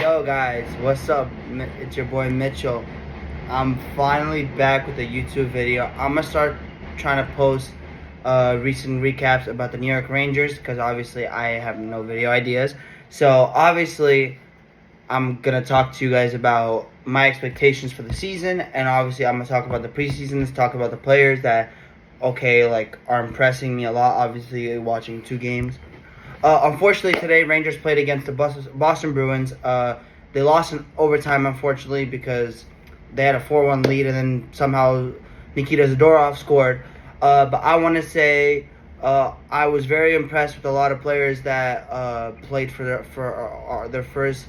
Yo guys, what's up? It's your boy Mitchell. I'm finally back with a YouTube video. I'm gonna start trying to post recent recaps about the New York Rangers because obviously I have no video ideas. So obviously I'm gonna talk to you guys about my expectations for the season, and obviously I'm gonna talk about the preseason. Let's talk about the players that are impressing me a lot. Obviously watching 2 games. Unfortunately, today Rangers played against the Boston Bruins. They lost in overtime, unfortunately, because they had a 4-1 lead, and then somehow Nikita Zadorov scored. But I want to say I was very impressed with a lot of players that played for their first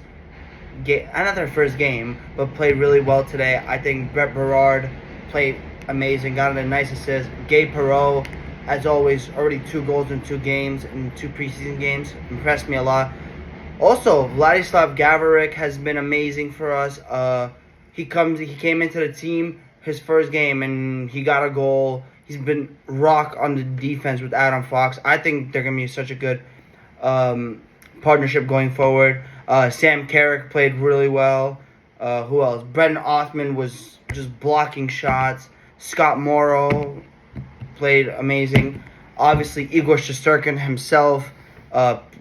game, not their first game, but played really well today. I think Brett Berard played amazing, got a nice assist. Gabe Perreault, as always, already 2 goals in 2 games, in 2 preseason games. Impressed me a lot. Also, Vladislav Gaborik has been amazing for us. He came into the team his first game, and he got a goal. He's been rock on the defense with Adam Fox. I think they're going to be such a good partnership going forward. Sam Carrick played really well. Who else? Brendan Othman was just blocking shots. Scott Morrow played amazing. Obviously, Igor Shesterkin himself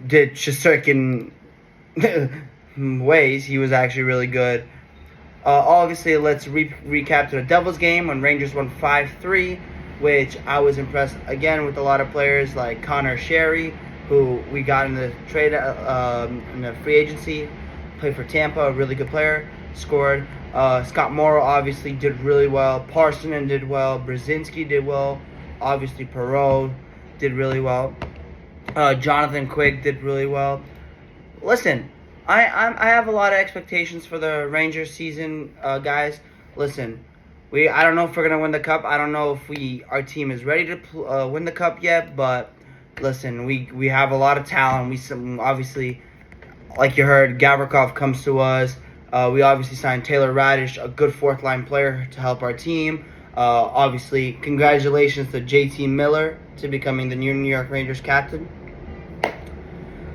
did Shesterkin ways. He was actually really good. Obviously, let's recap to the Devils game when Rangers won 5-3, which I was impressed again with a lot of players like Connor Sherry, who we got in the trade in the free agency, played for Tampa, a really good player, scored. Scott Morrow obviously did really well. Parsonen did well. Brzezinski did well. Obviously, Perreault did really well. Jonathan Quick did really well. Listen, I have a lot of expectations for the Rangers season, guys. Listen, I don't know if we're gonna win the cup. I don't know if our team is ready to win the cup yet. But listen, we have a lot of talent. Obviously, like you heard, Gavrikov comes to us. We obviously signed Taylor Radish, a good 4th-line player, to help our team. Obviously, congratulations to JT Miller to becoming the new New York Rangers captain.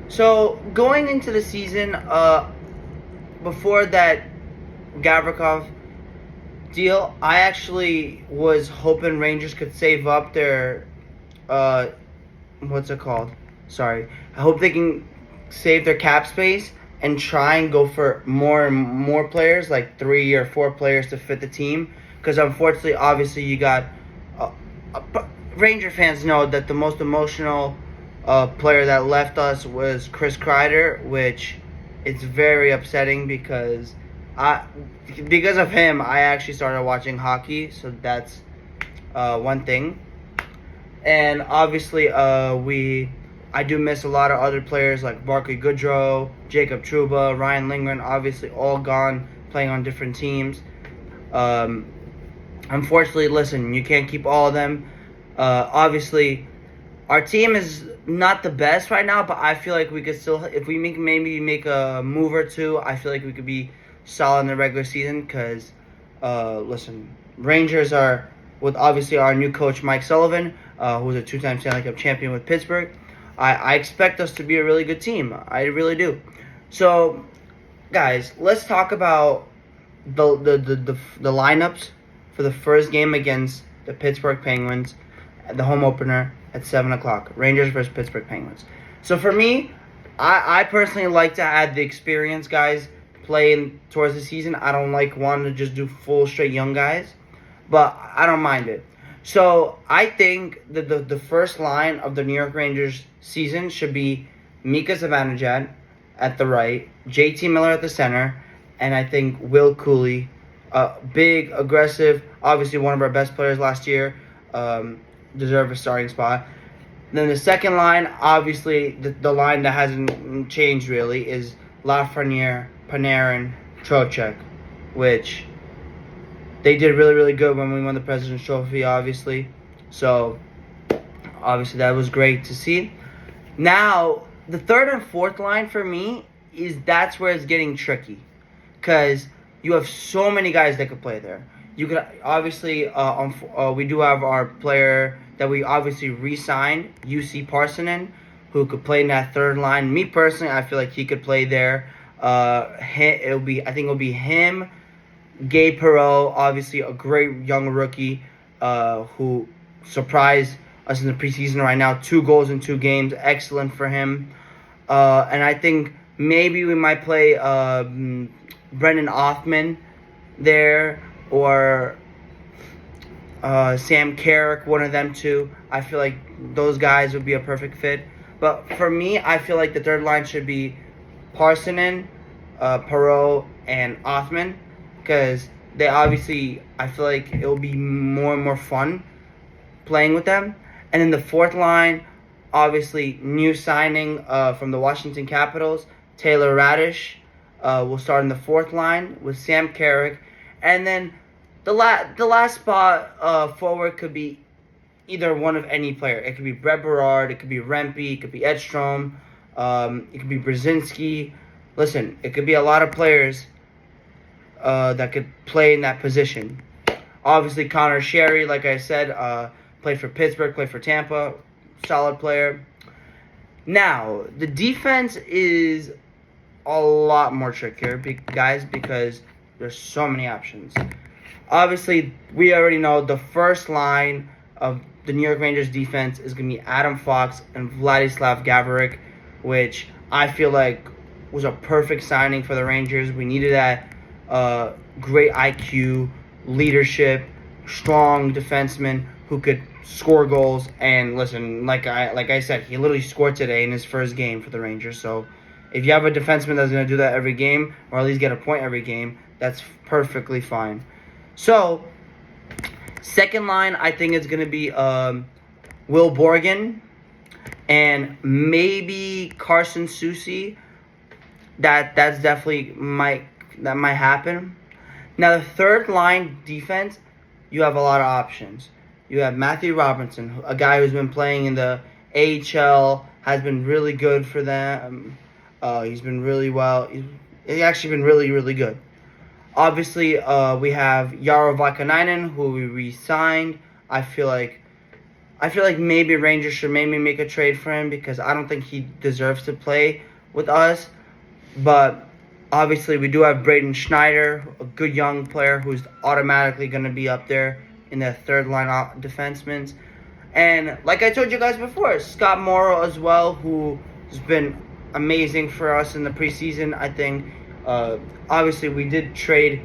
So, going into the season, before that Gavrikov deal, I actually was hoping Rangers could save up their, what's it called? Sorry. I hope they can save their cap space and try and go for more and more players, like 3 or 4 players to fit the team. Because unfortunately, obviously, you got Ranger fans know that the most emotional player that left us was Chris Kreider, which it's very upsetting because of him, I actually started watching hockey. So that's one thing. And obviously, I do miss a lot of other players like Barclay Goodrow, Jacob Trouba, Ryan Lindgren, obviously all gone, playing on different teams. Unfortunately, listen, you can't keep all of them. Obviously, our team is not the best right now, but I feel like we could still, if we maybe make a move or 2, I feel like we could be solid in the regular season because, listen, Rangers are, with obviously our new coach, Mike Sullivan, who's a 2-time Stanley Cup champion with Pittsburgh. I expect us to be a really good team. I really do. So, guys, let's talk about the lineups for the first game against the Pittsburgh Penguins, the home opener at 7 o'clock. Rangers versus Pittsburgh Penguins. So for me, I personally like to add the experience guys playing towards the season. I don't like wanting to just do full straight young guys, but I don't mind it. So I think that the first line of the New York Rangers season should be Mika Zibanejad at the right, JT Miller at the center, and I think Will Cooley, big, aggressive, obviously one of our best players last year, deserve a starting spot. Then the second line, obviously the line that hasn't changed really, is Lafreniere, Panarin, Trocheck, which they did really, really good when we won the President's Trophy, obviously. So, obviously, that was great to see. Now, the third and fourth line for me that's where it's getting tricky. Because you have so many guys that could play there. You could, obviously, we do have our player that we obviously re-signed, UC Parsonen, who could play in that third line. Me, personally, I feel like he could play there. I think it'll be him, Gabe Perreault, obviously a great young rookie, who surprised us in the preseason right now. 2 goals in 2 games, excellent for him. And I think maybe we might play Brendan Othman there, or Sam Carrick, one of them two. I feel like those guys would be a perfect fit. But for me, I feel like the third line should be Parsonen, Perreault, and Othman, because they obviously, I feel like it will be more and more fun playing with them. And then the fourth line, obviously, new signing from the Washington Capitals, Taylor Radish, will start in the fourth line with Sam Carrick. And then the last spot forward could be either one of any player. It could be Brett Berard, it could be Rempe, it could be Edstrom, it could be Brzezinski. Listen, it could be a lot of players that could play in that position. Obviously, Connor Sherry, like I said, played for Pittsburgh, played for Tampa, solid player. Now, the defense is a lot more trickier, guys, because there's so many options. Obviously, we already know the first line of the New York Rangers defense is going to be Adam Fox and Vladislav Gaborik, which I feel like was a perfect signing for the Rangers. We needed that great IQ, leadership, strong defenseman who could score goals. And listen, like I said, he literally scored today in his first game for the Rangers. So if you have a defenseman that's going to do that every game, or at least get a point every game, that's perfectly fine. So second line, I think it's going to be Will Borgen and maybe Carson Soucy. That's definitely might happen. Now the third line defense, you have a lot of options. You have Matthew Robinson, a guy who's been playing in the AHL, has been really good for them. He's been really well. He's actually been really, really good. Obviously, we have Jaro Vakanainen, who we re-signed. I feel like maybe Rangers should maybe make a trade for him, because I don't think he deserves to play with us. But obviously, we do have Braden Schneider, a good young player who's automatically going to be up there in the third line defensemen. And like I told you guys before, Scott Morrow as well, who has been amazing for us in the preseason. I think obviously we did trade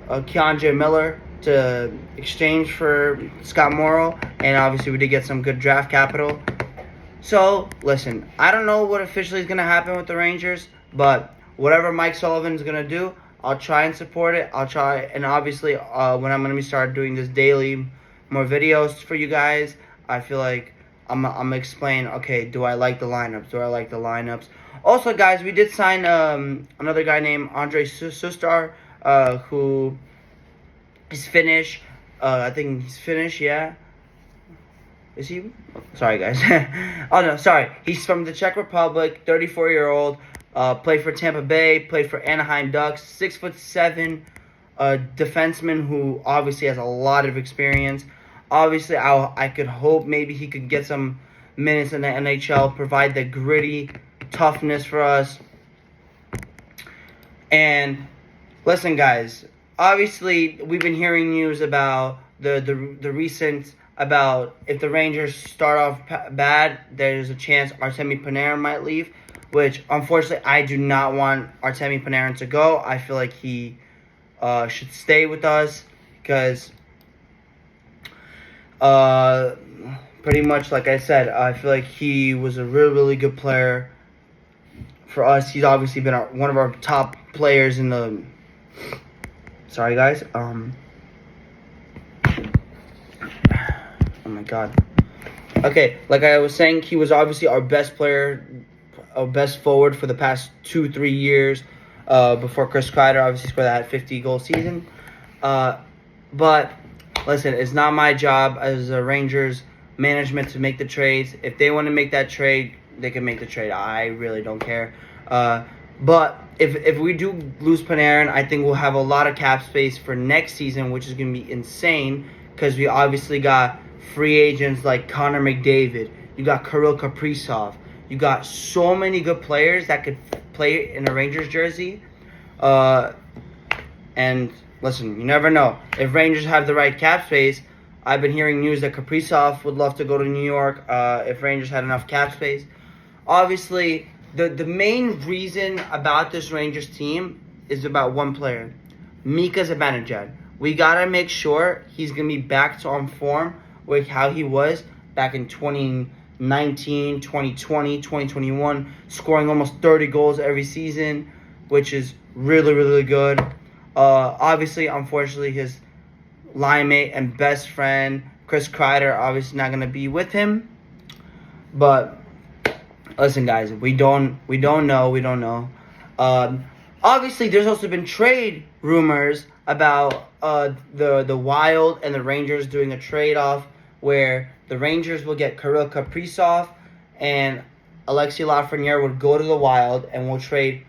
Keandre Miller to exchange for Scott Morrow, and obviously we did get some good draft capital. So listen, I don't know what officially is going to happen with the Rangers, but whatever Mike Sullivan is going to do, I'll try and support it. I'll try, and obviously when I'm going to be start doing this daily, more videos for you guys, I feel like I'm going to explain, okay, do I like the lineups? Also, guys, we did sign another guy named Andre Sustar, who is Finnish. I think he's Finnish, yeah. Is he? Sorry, guys. Oh, no, sorry. He's from the Czech Republic, 34-year-old. Played for Tampa Bay, played for Anaheim Ducks, 6'7", defenseman who obviously has a lot of experience. Obviously, I could hope maybe he could get some minutes in the NHL, provide the gritty toughness for us. And listen, guys, obviously we've been hearing news about the recent, about if the Rangers start off bad, there's a chance Artemi Panarin might leave, which unfortunately I do not want Artemi Panarin to go. I feel like he should stay with us, because pretty much like I said, I feel like he was a really, really good player for us. He's obviously been one of our top players in the... Sorry, guys. Oh, my God. Okay, like I was saying, he was obviously our best player, our best forward for the past 2-3 years, before Chris Kreider obviously scored that 50-goal season. But listen, it's not my job as a Rangers management to make the trades. If they want to make that trade, they can make the trade. I really don't care. But if we do lose Panarin, I think we'll have a lot of cap space for next season, which is going to be insane, because we obviously got free agents like Connor McDavid. You got Kirill Kaprizov. You got so many good players that could play in a Rangers jersey. And listen, you never know. If Rangers have the right cap space, I've been hearing news that Kaprizov would love to go to New York if Rangers had enough cap space. Obviously, the main reason about this Rangers team is about one player, Mika Zibanejad. We got to make sure he's going to be back to on form with how he was back in 2019, 2020, 2021, scoring almost 30 goals every season, which is really, really good. Obviously, unfortunately, his line mate and best friend, Chris Kreider, obviously not going to be with him. But listen, guys, we don't know. Obviously, there's also been trade rumors about the Wild and the Rangers doing a trade-off where the Rangers will get Kirill Kaprizov and Alexei Lafreniere would go to the Wild and will trade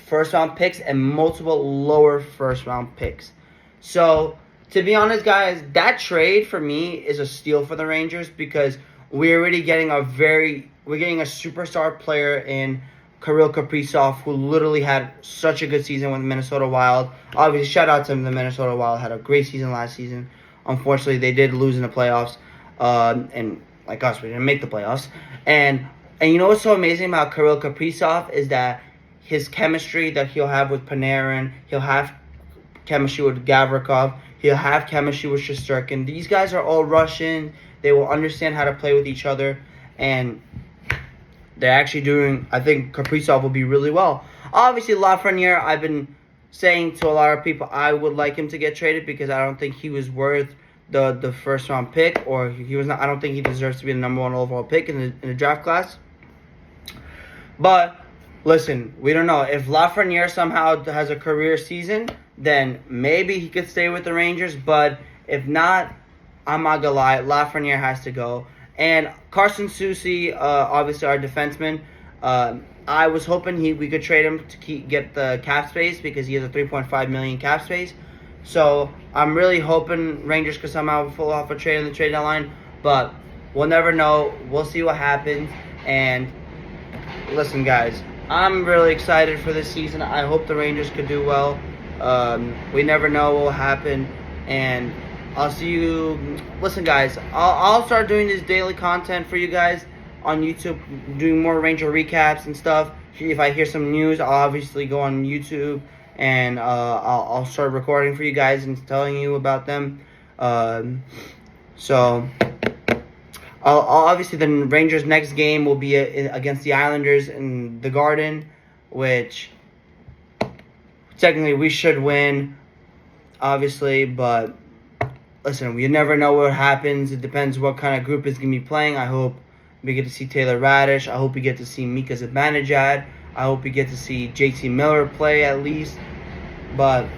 first-round picks and multiple lower first-round picks. So, to be honest, guys, that trade for me is a steal for the Rangers because we're already getting we're getting a superstar player in Kirill Kaprizov, who literally had such a good season with the Minnesota Wild. Obviously, shout out to him. The Minnesota Wild had a great season last season. Unfortunately, they did lose in the playoffs. And like us, we didn't make the playoffs. And you know what's so amazing about Kirill Kaprizov is that his chemistry that he'll have with Panarin, he'll have chemistry with Gavrikov, he'll have chemistry with Shesterkin. These guys are all Russian. They will understand how to play with each other. And they're actually doing, I think Kaprizov will be really well. Obviously, Lafreniere, I've been saying to a lot of people, I would like him to get traded because I don't think he was worth the first round pick, or he was not. I don't think he deserves to be the number one overall pick in the draft class. But listen, we don't know if Lafreniere somehow has a career season, then maybe he could stay with the Rangers. But if not, I'm not gonna lie, Lafreniere has to go. And Carson Soucy, obviously our defenseman, I was hoping we could trade him to get the cap space because he has a $3.5 million cap space. So I'm really hoping Rangers could somehow pull off a trade in the trade deadline. But we'll never know. We'll see what happens. And listen, guys, I'm really excited for this season. I hope the Rangers could do well. We never know what will happen. And I'll see you. Listen, guys, I'll start doing this daily content for you guys on YouTube, doing more Ranger recaps and stuff. If I hear some news, I'll obviously go on YouTube and I'll start recording for you guys and telling you about them. So obviously the Rangers' next game will be against the Islanders in the Garden, which technically we should win, obviously, but listen, we never know what happens. It depends what kind of group is going to be playing. I hope we get to see Taylor Radish. I hope we get to see Mika Zibanejad. I hope we get to see JT Miller play at least. But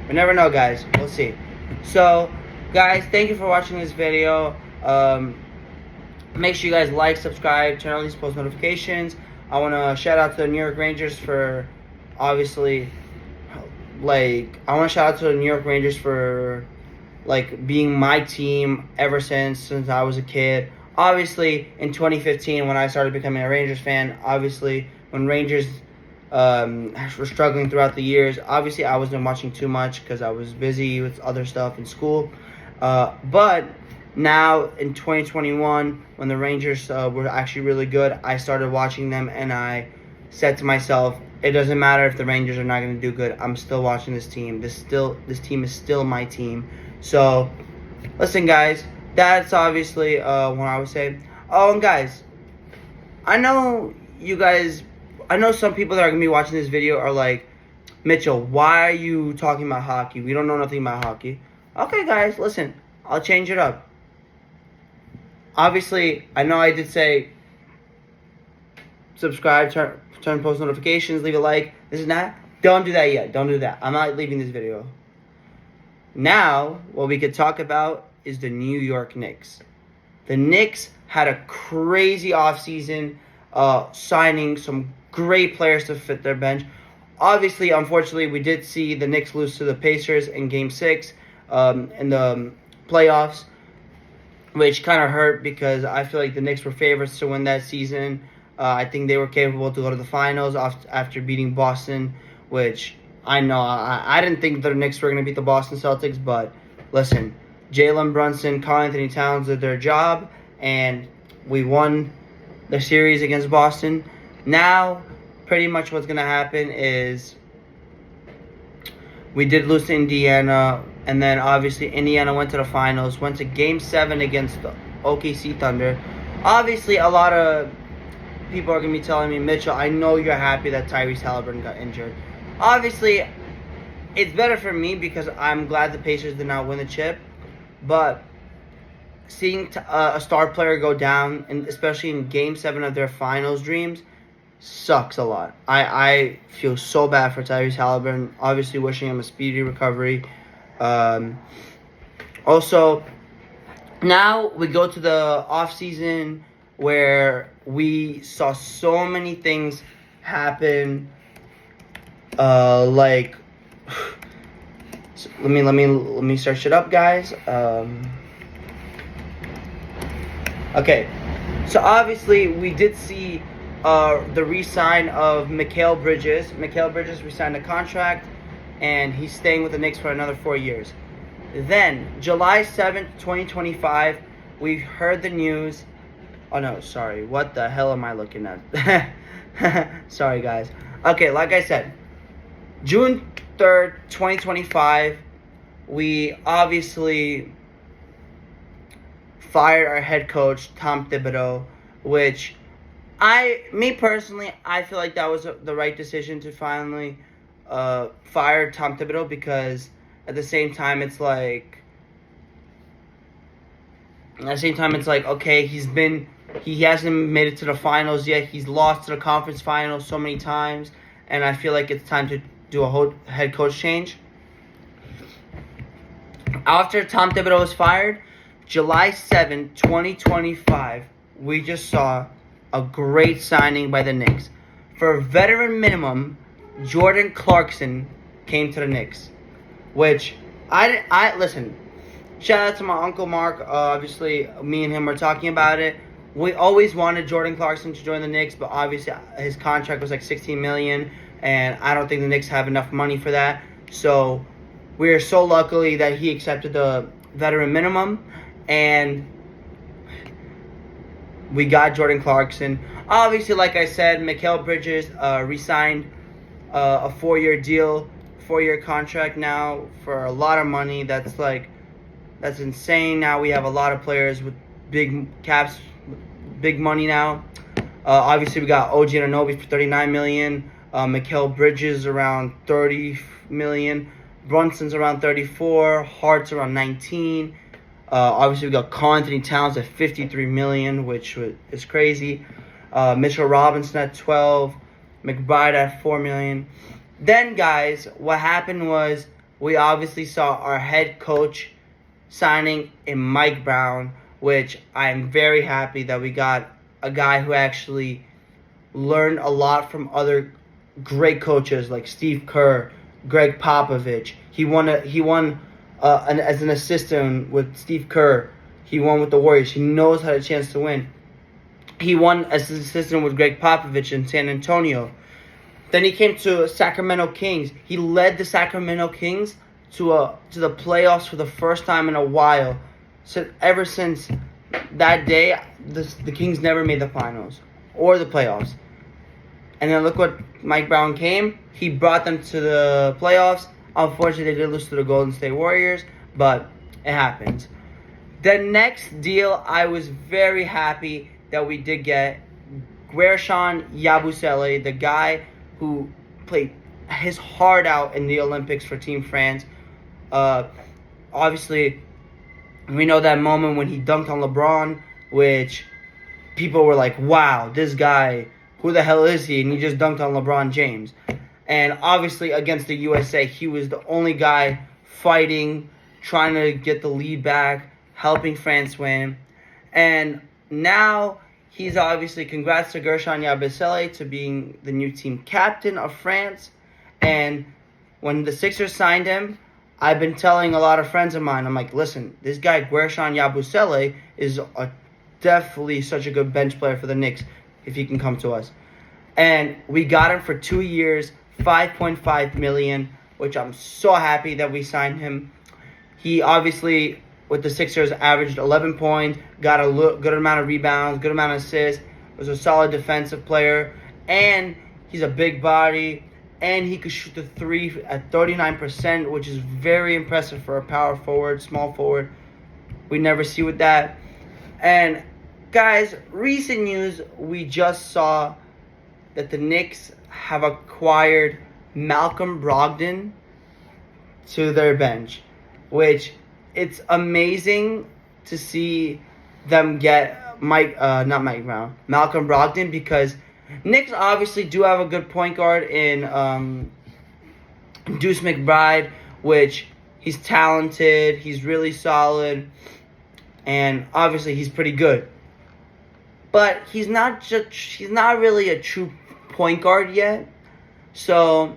we never know, guys. We'll see. So, guys, thank you for watching this video. Make sure you guys like, subscribe, turn on these post notifications. I want to shout out to the New York Rangers for obviously, I want to shout out to the New York Rangers for being my team ever since I was a kid. Obviously, in 2015, when I started becoming a Rangers fan, obviously, when Rangers were struggling throughout the years, obviously, I wasn't watching too much because I was busy with other stuff in school. But now, in 2021, when the Rangers were actually really good, I started watching them, and I said to myself, it doesn't matter if the Rangers are not going to do good. I'm still watching this team. This team is still my team. So, listen, guys, that's obviously what I would say. Oh, and guys, I know some people that are going to be watching this video are like, Mitchell, why are you talking about hockey? We don't know nothing about hockey. Okay, guys, listen, I'll change it up. Obviously, I know I did say subscribe, turn post notifications, leave a like, this and that. Don't do that yet. Don't do that. I'm not leaving this video. Now, what we could talk about is the New York Knicks. The Knicks had a crazy offseason, signing some great players to fit their bench. Obviously, unfortunately, we did see the Knicks lose to the Pacers in Game 6 in the playoffs, which kind of hurt because I feel like the Knicks were favorites to win that season. I think they were capable to go to the finals after beating Boston, which I know I didn't think the Knicks were going to beat the Boston Celtics, but listen, Jalen Brunson, Karl Anthony Towns did their job, and we won the series against Boston. Now, pretty much what's going to happen is we did lose to Indiana, and then obviously Indiana went to the finals, went to Game 7 against the OKC Thunder. Obviously, a lot of people are going to be telling me, Mitchell, I know you're happy that Tyrese Halliburton got injured. Obviously, it's better for me because I'm glad the Pacers did not win the chip. But seeing a star player go down, and especially in Game 7 of their finals dreams, sucks a lot. I feel so bad for Tyrese Halliburton. Obviously, wishing him a speedy recovery. Also, now we go to the offseason where we saw so many things happen. Let me search it up, guys. Okay, so obviously we did see the re-sign of Mikal Bridges. Mikal Bridges re-signed a contract, and he's staying with the Knicks for another 4 years. Then, July 7th, 2025, we heard the news. Oh, no, sorry. What the hell am I looking at? Sorry, guys. Okay, like I said, June 3rd, 2025, we obviously fired our head coach, Tom Thibodeau, which me personally, I feel like that was the right decision to finally fire Tom Thibodeau, because at the same time it's like okay, he hasn't made it to the finals yet. He's lost to the conference finals so many times, and I feel like it's time to do a whole head coach change. After Tom Thibodeau was fired, July 7, 2025, we just saw a great signing by the Knicks. For a veteran minimum, Jordan Clarkson came to the Knicks, which I listen. Shout out to my Uncle Mark. Obviously, me and him were talking about it. We always wanted Jordan Clarkson to join the Knicks, but obviously his contract was like $16 million, and I don't think the Knicks have enough money for that. So we are so lucky that he accepted the veteran minimum, and we got Jordan Clarkson. Obviously, like I said, Mikal Bridges re-signed a 4-year deal, 4-year contract now for a lot of money. That's insane. Now we have a lot of players with big caps, big money now. Obviously, we got OG Anunoby for $39 million. Mikal Bridges around $30 million. Brunson's around 34. Hart's around 19. Obviously, we got Karl Anthony Towns at $53 million, which is crazy. Mitchell Robinson at 12. McBride at $4 million. Then, guys, what happened was we obviously saw our head coach signing in Mike Brown, which I'm very happy that we got a guy who actually learned a lot from other great coaches like Steve Kerr, Greg Popovich. He won as an assistant with Steve Kerr. He won with the Warriors. He knows how to chance to win. He won as an assistant with Greg Popovich in San Antonio. Then he came to Sacramento Kings. He led the Sacramento Kings to the playoffs for the first time in a while. So ever since that day, the Kings never made the finals or the playoffs. And then look what Mike Brown came. He brought them to the playoffs. Unfortunately, they did lose to the Golden State Warriors, but it happens. The next deal, I was very happy that we did get Guerschon Yabusele, the guy who played his heart out in the Olympics for Team France. Obviously, we know that moment when he dunked on LeBron, which people were like, wow, this guy, who the hell is he? And he just dunked on LeBron James. And obviously, against the USA, he was the only guy fighting, trying to get the lead back, helping France win. And now he's obviously, congrats to Guerschon Yabusele to being the new team captain of France. And when the Sixers signed him, I've been telling a lot of friends of mine, I'm like, listen, this guy Guerschon Yabusele is definitely such a good bench player for the Knicks. if he can come to us. And we got him for 2 years, 5.5 million, which I'm so happy that we signed him. He obviously, with the Sixers, averaged 11 points, got a good amount of rebounds, good amount of assists, was a solid defensive player, and he's a big body, and he could shoot the three at 39%, which is very impressive for a power forward, small forward. We never see with that. And guys, recent news, we just saw that the Knicks have acquired Malcolm Brogdon to their bench, which it's amazing to see them get Malcolm Brogdon, because Knicks obviously do have a good point guard in Deuce McBride, which he's talented, he's really solid, and obviously he's pretty good. But he's not really a true point guard yet. So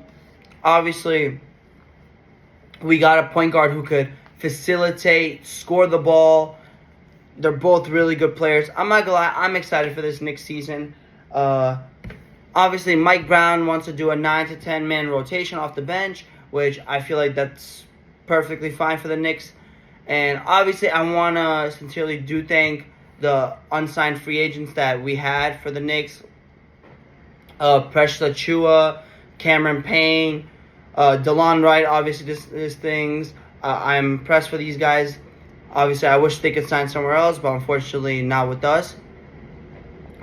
obviously we got a point guard who could facilitate, score the ball. They're both really good players. I'm not gonna lie, I'm excited for this next season. Obviously, Mike Brown wants to do a 9 to 10 man rotation off the bench, which I feel like that's perfectly fine for the Knicks. And obviously, I want to sincerely thank the unsigned free agents that we had for the Knicks. Precious Achiuwa, Cameron Payne, DeLon Wright, obviously this things. I'm impressed with these guys. Obviously, I wish they could sign somewhere else, but unfortunately not with us.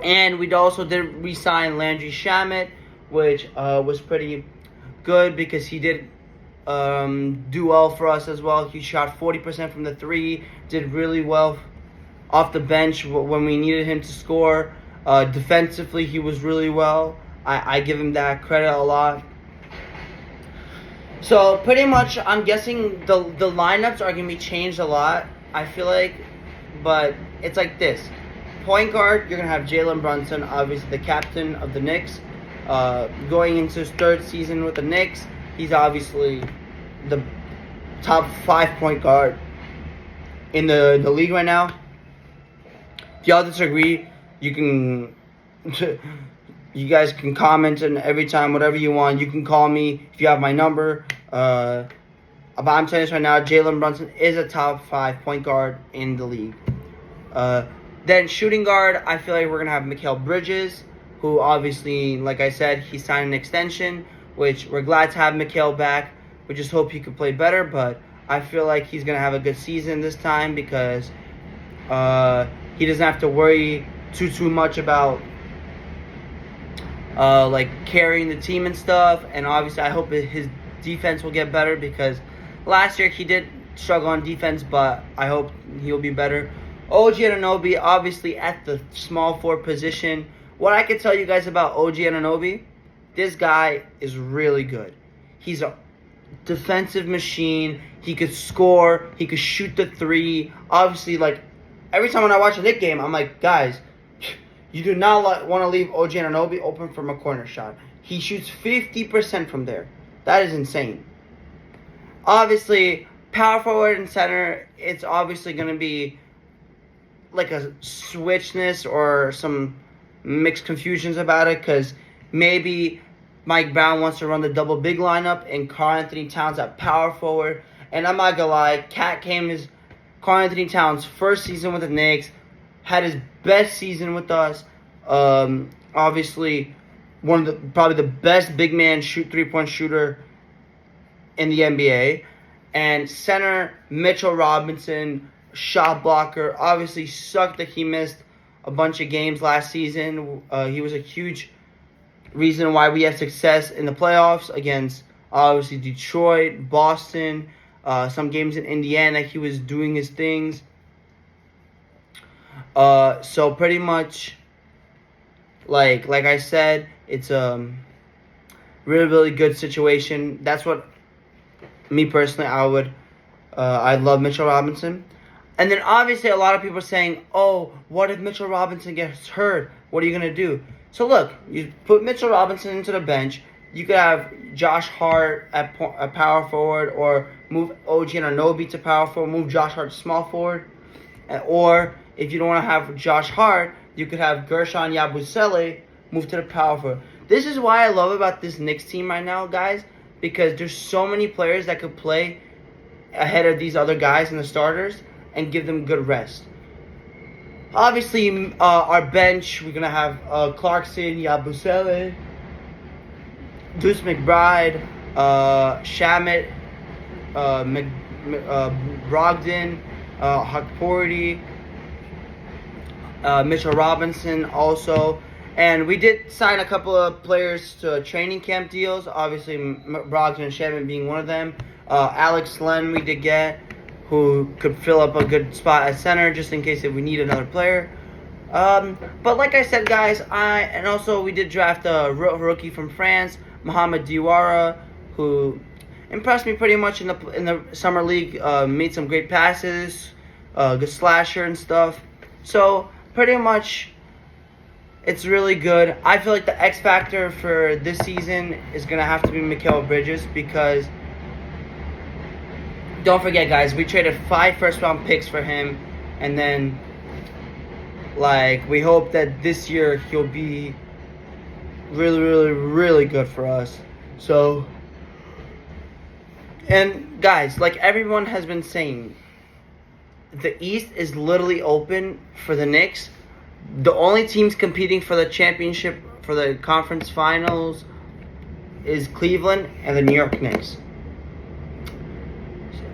And we also did re-sign Landry Shamet, which was pretty good because he did do well for us as well. He shot 40% from the three, did really well off the bench when we needed him to score. Defensively, he was really well. I give him that credit a lot. So pretty much, I'm guessing the lineups are going to be changed a lot, I feel like. But it's like this. Point guard, you're going to have Jalen Brunson, obviously the captain of the Knicks. Going into his third season with the Knicks, he's obviously the top 5 point guard in the league right now. If y'all disagree, you can... You guys can comment, and every time, whatever you want, you can call me if you have my number. But I'm telling you this right now, Jalen Brunson is a top 5 point guard in the league. Then shooting guard, I feel like we're going to have Mikal Bridges, who obviously, like I said, he signed an extension, which we're glad to have Mikal back. We just hope he could play better, but I feel like he's going to have a good season this time because he doesn't have to worry too much about like carrying the team and stuff. And obviously I hope his defense will get better because last year he did struggle on defense, but I hope he'll be better. OG Anunoby, obviously at the small forward position. What I can tell you guys about OG Anunoby, this guy is really good. He's a defensive machine. He could score. He could shoot the three. Obviously, like, every time when I watch a Knicks game, I'm like, guys, you do not want to leave OG Anunoby open from a corner shot. He shoots 50% from there. That is insane. Obviously, power forward and center, it's obviously going to be like a switchness or some mixed confusions about it because maybe Mike Brown wants to run the double big lineup and Karl Anthony Towns at power forward. And I'm not going to lie, Karl Anthony Towns' first season with the Knicks, had his best season with us. Obviously, probably the best big man three-point shooter in the NBA. And center, Mitchell Robinson, shot blocker. Obviously, sucked that he missed a bunch of games last season. He was a huge reason why we had success in the playoffs against, obviously, Detroit, Boston, some games in Indiana. He was doing his things. So pretty much, like I said, it's a really good situation. That's what me personally I love Mitchell Robinson. And then obviously a lot of people are saying, oh, what if Mitchell Robinson gets hurt? What are you gonna do? So look, you put Mitchell Robinson into the bench. You could have Josh Hart at power forward, or move OG Anunoby to power forward, move Josh Hart to small forward, or if you don't want to have Josh Hart, you could have Gershon Yabusele move to the power forward. This is why I love about this Knicks team right now, guys, because there's so many players that could play ahead of these other guys and the starters and give them good rest. Obviously, our bench, we're going to have Clarkson, Yabusele, Deuce McBride, Shamet, Brogdon, Hakporty, Mitchell Robinson also. And we did sign a couple of players to training camp deals. Obviously, Brogdon and Shamet being one of them. Alex Len we did get, who could fill up a good spot at center just in case if we need another player. But like I said, guys, and also we did draft a rookie from France, Mohamed Diawara, who impressed me pretty much in the summer league. Made some great passes, good slasher and stuff. So pretty much, it's really good. I feel like the X factor for this season is gonna have to be Mikal Bridges, because don't forget, guys, we traded 5 first-round picks for him, and then we hope that this year he'll be really, really, really good for us. So, and guys, like everyone has been saying, the East is literally open for the Knicks. The only teams competing for the championship, for the conference finals, is Cleveland and the New York Knicks.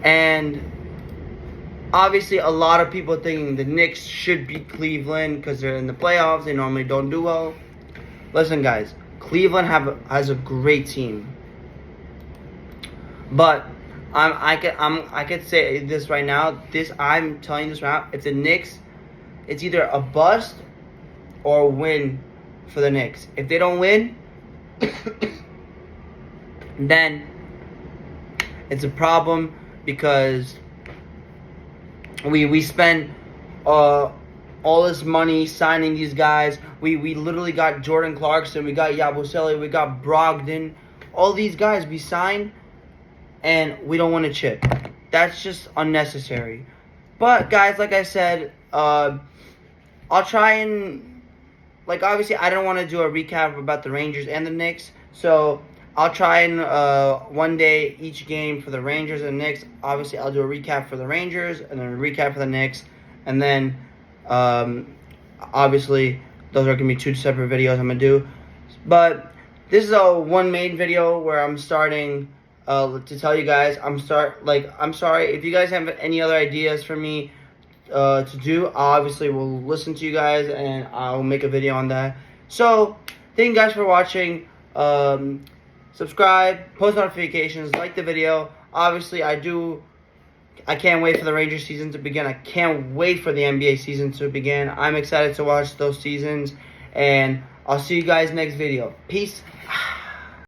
And obviously, a lot of people thinking the Knicks should beat Cleveland because they're in the playoffs. They normally don't do well. Listen, guys, Cleveland has a great team, but I could say this right now. I'm telling you this right now. If the Knicks, it's either a bust or a win for the Knicks. If they don't win, then it's a problem, because we spent all this money signing these guys. We literally got Jordan Clarkson, we got Yabusele, we got Brogdon. All these guys we signed, and we don't want to chip. That's just unnecessary. But guys, like I said, I'll try and, obviously I don't want to do a recap about the Rangers and the Knicks, so I'll try and one day each game for the Rangers and Knicks. Obviously, I'll do a recap for the Rangers and then a recap for the Knicks. And then, obviously, those are going to be 2 separate videos I'm going to do. But this is a one main video where I'm starting to tell you guys. I'm sorry. If you guys have any other ideas for me to do, I obviously will listen to you guys and I'll make a video on that. So, thank you guys for watching. Subscribe, post notifications, like the video. Obviously, I can't wait for the Rangers season to begin. I can't wait for the NBA season to begin. I'm excited to watch those seasons. And I'll see you guys next video. Peace.